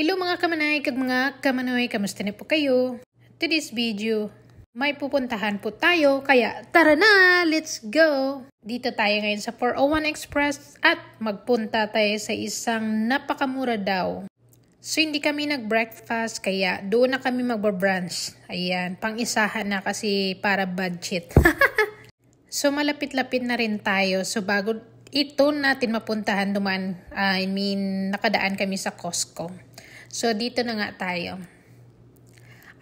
Hello mga kamanay kag mga kamanoy, kamusta na po kayo? Today's video, may pupuntahan po tayo, kaya tara na, let's go! Dito tayo ngayon sa 401 Express at magpunta tayo sa isang napakamura daw. So hindi kami nag-breakfast kaya doon na kami magbabrunch. Ayan, pang-isahan na kasi para budget. So malapit-lapit na rin tayo. So bago ito natin mapuntahan duman, nakadaan kami sa Costco. So dito na nga tayo.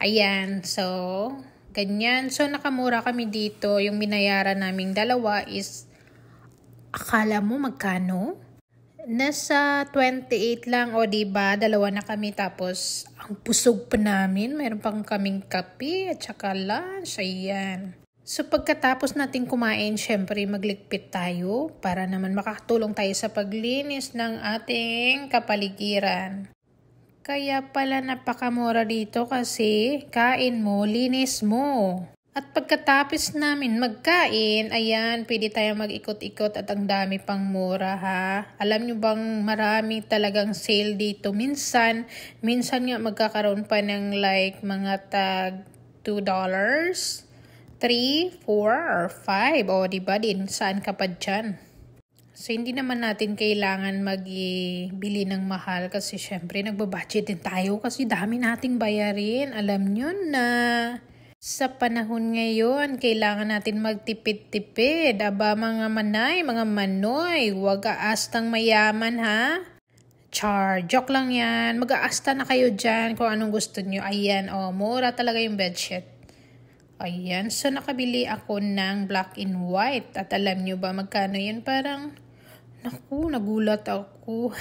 Ayan, so ganyan. So nakamura kami dito. Yung binayaran naming dalawa is, akala mo magkano? Nasa 28 lang, o diba? Dalawa na kami, tapos ang pusog pa namin. Mayroon pang kaming kape at saka lunch. Ayan. So pagkatapos natin kumain, syempre magligpit tayo para naman makatulong tayo sa paglinis ng ating kapaligiran. Kaya pala napakamura dito kasi kain mo, linis mo. At pagkatapos namin magkain, ayan, pwede tayo mag-ikot-ikot at ang dami pang mura ha. Alam nyo bang marami talagang sale dito? Minsan nga magkakaroon pa ng like mga tag $2, 3, 4, or 5. O diba din, saan ka pa dyan? So, hindi naman natin kailangan magbili ng mahal kasi syempre nagbabudget din tayo kasi dami nating bayarin. Alam nyo na, sa panahon ngayon, kailangan natin magtipid-tipid. Aba mga manay, mga manoy, huwag aastang mayaman ha. Char, joke lang yan. Mag-aasta na kayo dyan kung anong gusto nyo. Ayan, mura talaga yung bedsheet. Ayan, so nakabili ako ng black and white. At alam nyo ba magkano yun? Parang, naku, nagulat ako.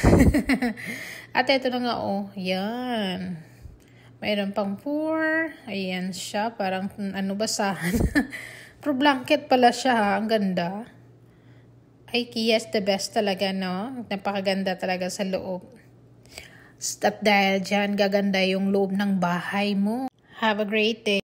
At ito na nga, yan. Mayroon pang 4. Ayan siya, parang basahan. Pero blanket pala siya ha, ang ganda. Ay, yes, the best talaga, no? Napakaganda talaga sa loob. At dahil dyan, gaganda yung loob ng bahay mo. Have a great day.